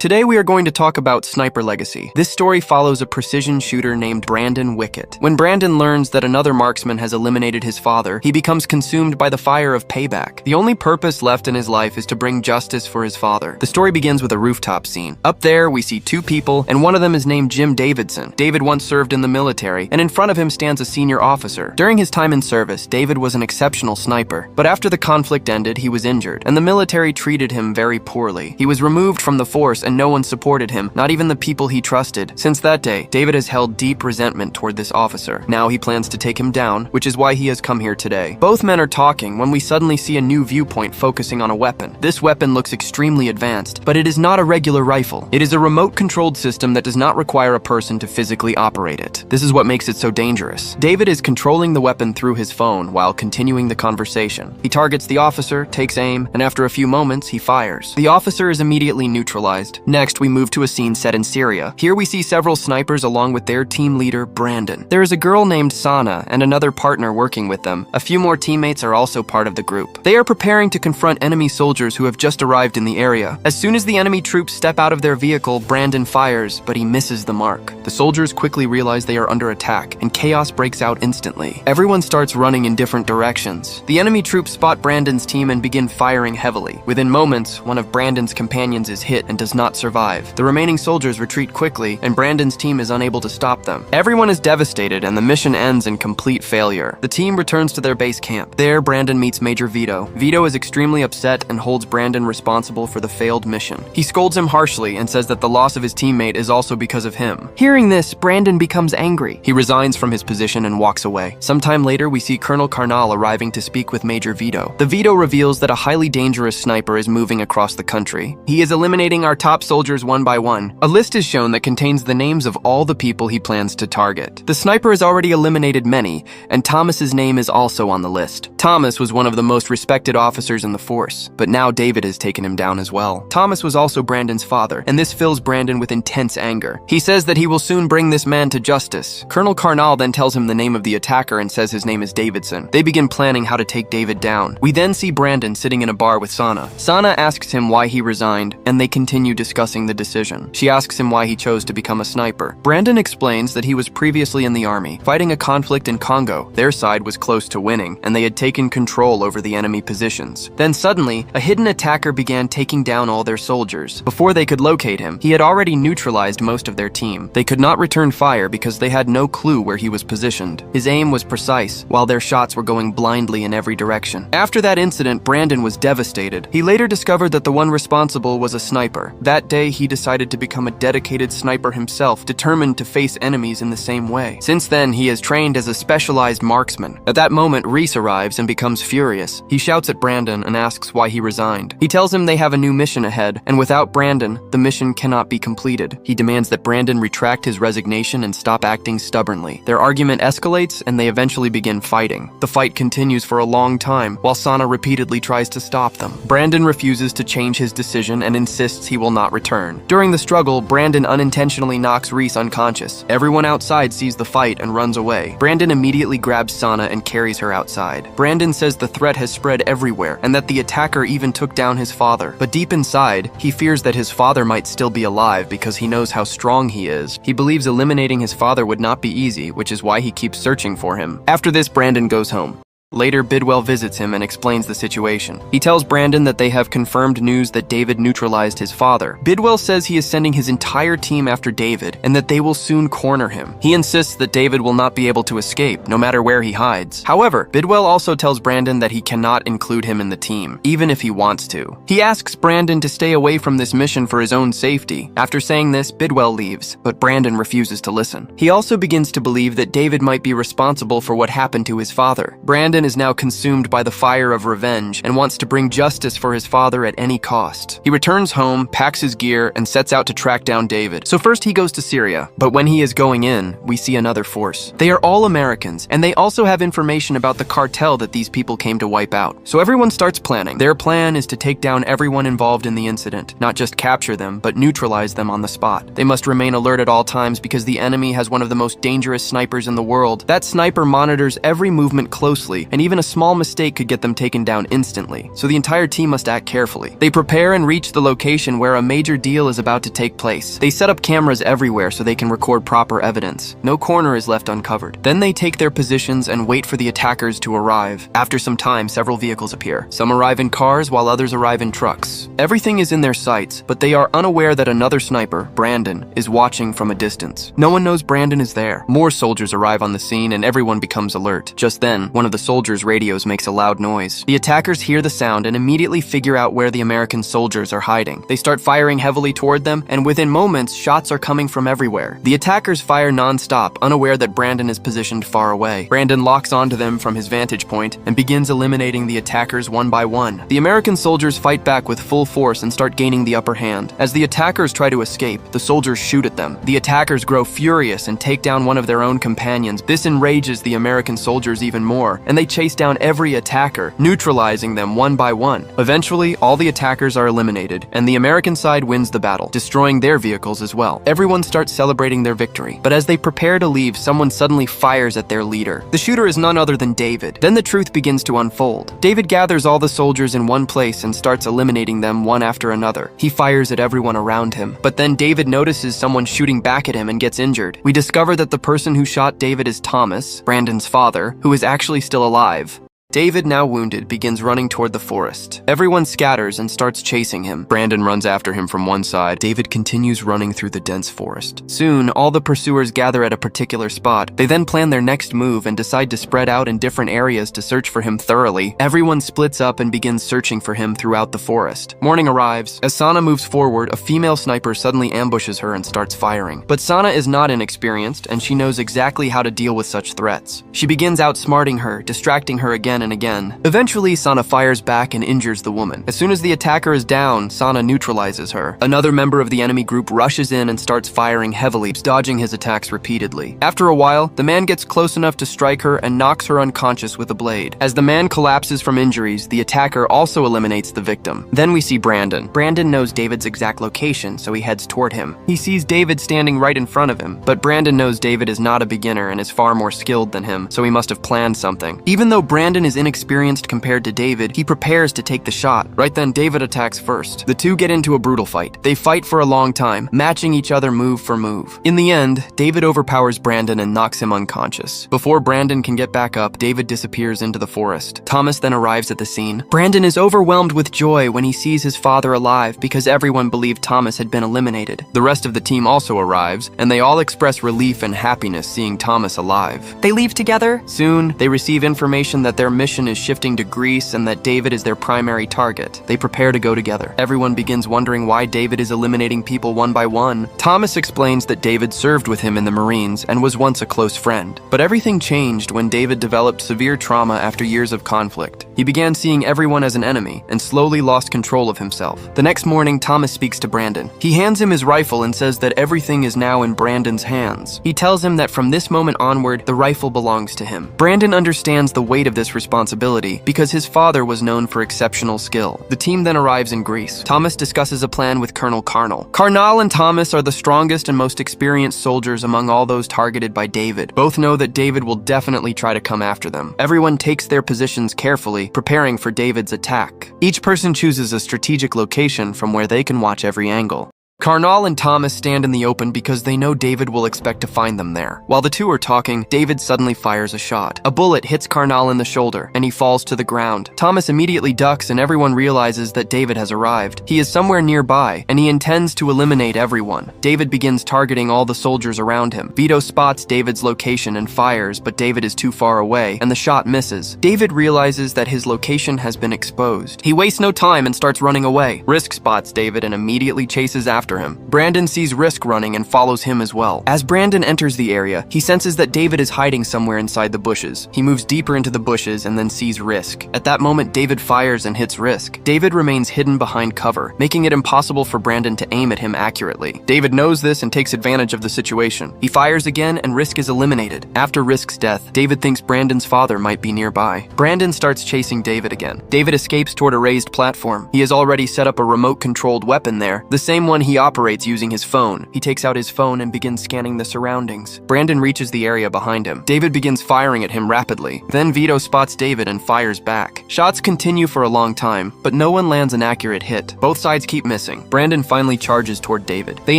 Today we are going to talk about Sniper Legacy. This story follows a precision shooter named Brandon Wickett. When Brandon learns that another marksman has eliminated his father, he becomes consumed by the fire of payback. The only purpose left in his life is to bring justice for his father. The story begins with a rooftop scene. Up there, we see two people, and one of them is named Jim Davidson. David once served in the military, and in front of him stands a senior officer. During his time in service, David was an exceptional sniper, but after the conflict ended, he was injured, and the military treated him very poorly. He was removed from the force, and no one supported him, not even the people he trusted. Since that day, David has held deep resentment toward this officer. Now he plans to take him down, which is why he has come here today. Both men are talking when we suddenly see a new viewpoint focusing on a weapon. This weapon looks extremely advanced, but it is not a regular rifle. It is a remote-controlled system that does not require a person to physically operate it. This is what makes it so dangerous. David is controlling the weapon through his phone while continuing the conversation. He targets the officer, takes aim, and after a few moments, he fires. The officer is immediately neutralized. Next, we move to a scene set in Syria. Here we see several snipers along with their team leader, Brandon. There is a girl named Sana and another partner working with them. A few more teammates are also part of the group. They are preparing to confront enemy soldiers who have just arrived in the area. As soon as the enemy troops step out of their vehicle, Brandon fires, but he misses the mark. The soldiers quickly realize they are under attack, and chaos breaks out instantly. Everyone starts running in different directions. The enemy troops spot Brandon's team and begin firing heavily. Within moments, one of Brandon's companions is hit and does not survive. The remaining soldiers retreat quickly, and Brandon's team is unable to stop them. Everyone is devastated, and the mission ends in complete failure. The team returns to their base camp. There, Brandon meets Major Vito. Vito is extremely upset and holds Brandon responsible for the failed mission. He scolds him harshly and says that the loss of his teammate is also because of him. Hearing this, Brandon becomes angry. He resigns from his position and walks away. Sometime later, we see Colonel Karnal arriving to speak with Major Vito. The Vito reveals that a highly dangerous sniper is moving across the country. He is eliminating our top soldiers one by one. A list is shown that contains the names of all the people he plans to target. The sniper has already eliminated many, and Thomas's name is also on the list. Thomas was one of the most respected officers in the force, but now David has taken him down as well. Thomas was also Brandon's father, and this fills Brandon with intense anger. He says that he will soon bring this man to justice. Colonel Karnal then tells him the name of the attacker and says his name is Davidson. They begin planning how to take David down. We then see Brandon sitting in a bar with Sana. Sana asks him why he resigned, and they continue discussing the decision. She asks him why he chose to become a sniper. Brandon explains that he was previously in the army, fighting a conflict in Congo. Their side was close to winning, and they had taken control over the enemy positions. Then suddenly, a hidden attacker began taking down all their soldiers. Before they could locate him, he had already neutralized most of their team. They could not return fire because they had no clue where he was positioned. His aim was precise, while their shots were going blindly in every direction. After that incident, Brandon was devastated. He later discovered that the one responsible was a sniper. That day, he decided to become a dedicated sniper himself, determined to face enemies in the same way. Since then, he has trained as a specialized marksman. At that moment, Reese arrives and becomes furious. He shouts at Brandon and asks why he resigned. He tells him they have a new mission ahead, and without Brandon, the mission cannot be completed. He demands that Brandon retract his resignation and stop acting stubbornly. Their argument escalates, and they eventually begin fighting. The fight continues for a long time, while Sana repeatedly tries to stop them. Brandon refuses to change his decision and insists he will not return. During the struggle, Brandon unintentionally knocks Reese unconscious. Everyone outside sees the fight and runs away. Brandon immediately grabs Sana and carries her outside. Brandon says the threat has spread everywhere and that the attacker even took down his father. But deep inside, he fears that his father might still be alive because he knows how strong he is. He believes eliminating his father would not be easy, which is why he keeps searching for him. After this, Brandon goes home. Later, Bidwell visits him and explains the situation. He tells Brandon that they have confirmed news that David neutralized his father. Bidwell says he is sending his entire team after David and that they will soon corner him. He insists that David will not be able to escape, no matter where he hides. However, Bidwell also tells Brandon that he cannot include him in the team, even if he wants to. He asks Brandon to stay away from this mission for his own safety. After saying this, Bidwell leaves, but Brandon refuses to listen. He also begins to believe that David might be responsible for what happened to his father. Brandon is now consumed by the fire of revenge and wants to bring justice for his father at any cost. He returns home, packs his gear, and sets out to track down David. So first he goes to Syria, but when he is going in, we see another force. They are all Americans, and they also have information about the cartel that these people came to wipe out. So everyone starts planning. Their plan is to take down everyone involved in the incident, not just capture them, but neutralize them on the spot. They must remain alert at all times because the enemy has one of the most dangerous snipers in the world. That sniper monitors every movement closely and even a small mistake could get them taken down instantly, so the entire team must act carefully. They prepare and reach the location where a major deal is about to take place. They set up cameras everywhere so they can record proper evidence. No corner is left uncovered. Then they take their positions and wait for the attackers to arrive. After some time, several vehicles appear. Some arrive in cars while others arrive in trucks. Everything is in their sights, but they are unaware that another sniper, Brandon, is watching from a distance. No one knows Brandon is there. More soldiers arrive on the scene and everyone becomes alert. Just then, one of the soldiers' radios makes a loud noise. The attackers hear the sound and immediately figure out where the American soldiers are hiding. They start firing heavily toward them, and within moments, shots are coming from everywhere. The attackers fire non-stop, unaware that Brandon is positioned far away. Brandon locks onto them from his vantage point and begins eliminating the attackers one by one. The American soldiers fight back with full force and start gaining the upper hand. As the attackers try to escape, the soldiers shoot at them. The attackers grow furious and take down one of their own companions. This enrages the American soldiers even more, and they chase down every attacker, neutralizing them one by one. Eventually, all the attackers are eliminated, and the American side wins the battle, destroying their vehicles as well. Everyone starts celebrating their victory, but as they prepare to leave, someone suddenly fires at their leader. The shooter is none other than David. Then the truth begins to unfold. David gathers all the soldiers in one place and starts eliminating them one after another. He fires at everyone around him, but then David notices someone shooting back at him and gets injured. We discover that the person who shot David is Thomas, Brandon's father, who is actually still alive. David, now wounded, begins running toward the forest. Everyone scatters and starts chasing him. Brandon runs after him from one side. David continues running through the dense forest. Soon, all the pursuers gather at a particular spot. They then plan their next move and decide to spread out in different areas to search for him thoroughly. Everyone splits up and begins searching for him throughout the forest. Morning arrives. As Sana moves forward, a female sniper suddenly ambushes her and starts firing. But Sana is not inexperienced, and she knows exactly how to deal with such threats. She begins outsmarting her, distracting her again and again. Eventually, Sana fires back and injures the woman. As soon as the attacker is down, Sana neutralizes her. Another member of the enemy group rushes in and starts firing heavily, dodging his attacks repeatedly. After a while, the man gets close enough to strike her and knocks her unconscious with a blade. As the man collapses from injuries, the attacker also eliminates the victim. Then we see Brandon. Brandon knows David's exact location, so he heads toward him. He sees David standing right in front of him, but Brandon knows David is not a beginner and is far more skilled than him, so he must have planned something. Even though Brandon is inexperienced compared to David, he prepares to take the shot. Right then, David attacks first. The two get into a brutal fight. They fight for a long time, matching each other move for move. In the end, David overpowers Brandon and knocks him unconscious. Before Brandon can get back up, David disappears into the forest. Thomas then arrives at the scene. Brandon is overwhelmed with joy when he sees his father alive because everyone believed Thomas had been eliminated. The rest of the team also arrives, and they all express relief and happiness seeing Thomas alive. They leave together. Soon, they receive information that their mission is shifting to Greece and that David is their primary target. They prepare to go together. Everyone begins wondering why David is eliminating people one by one. Thomas explains that David served with him in the Marines and was once a close friend. But everything changed when David developed severe trauma after years of conflict. He began seeing everyone as an enemy and slowly lost control of himself. The next morning, Thomas speaks to Brandon. He hands him his rifle and says that everything is now in Brandon's hands. He tells him that from this moment onward, the rifle belongs to him. Brandon understands the weight of this responsibility because his father was known for exceptional skill. The team then arrives in Greece. Thomas discusses a plan with Colonel Carnal. Carnal and Thomas are the strongest and most experienced soldiers among all those targeted by David. Both know that David will definitely try to come after them. Everyone takes their positions carefully, preparing for David's attack. Each person chooses a strategic location from where they can watch every angle. Carnal and Thomas stand in the open because they know David will expect to find them there. While the two are talking, David suddenly fires a shot. A bullet hits Carnal in the shoulder, and he falls to the ground. Thomas immediately ducks, and everyone realizes that David has arrived. He is somewhere nearby, and he intends to eliminate everyone. David begins targeting all the soldiers around him. Vito spots David's location and fires, but David is too far away, and the shot misses. David realizes that his location has been exposed. He wastes no time and starts running away. Risk spots David and immediately chases after him. Brandon sees Risk running and follows him as well. As Brandon enters the area, he senses that David is hiding somewhere inside the bushes. He moves deeper into the bushes and then sees Risk. At that moment, David fires and hits Risk. David remains hidden behind cover, making it impossible for Brandon to aim at him accurately. David knows this and takes advantage of the situation. He fires again and Risk is eliminated. After Risk's death, David thinks Brandon's father might be nearby. Brandon starts chasing David again. David escapes toward a raised platform. He has already set up a remote-controlled weapon there, the same one he operates using his phone. He takes out his phone and begins scanning the surroundings. Brandon reaches the area behind him. David begins firing at him rapidly. Then Vito spots David and fires back. Shots continue for a long time, but no one lands an accurate hit. Both sides keep missing. Brandon finally charges toward David. They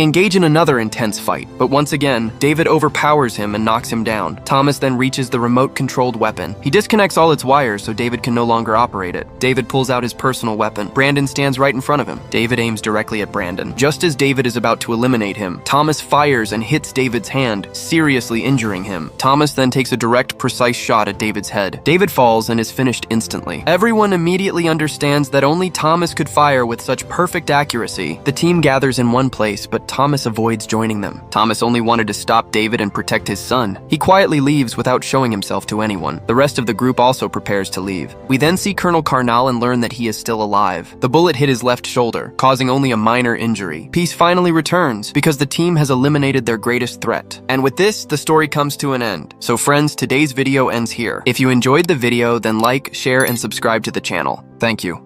engage in another intense fight, but once again, David overpowers him and knocks him down. Thomas then reaches the remote-controlled weapon. He disconnects all its wires so David can no longer operate it. David pulls out his personal weapon. Brandon stands right in front of him. David aims directly at Brandon. Just as David is about to eliminate him, Thomas fires and hits David's hand, seriously injuring him. Thomas then takes a direct, precise shot at David's head. David falls and is finished instantly. Everyone immediately understands that only Thomas could fire with such perfect accuracy. The team gathers in one place, but Thomas avoids joining them. Thomas only wanted to stop David and protect his son. He quietly leaves without showing himself to anyone. The rest of the group also prepares to leave. We then see Colonel Karnal and learn that he is still alive. The bullet hit his left shoulder, causing only a minor injury. Peace finally returns because the team has eliminated their greatest threat. And with this, the story comes to an end. So friends, today's video ends here. If you enjoyed the video, then like, share, and subscribe to the channel. Thank you.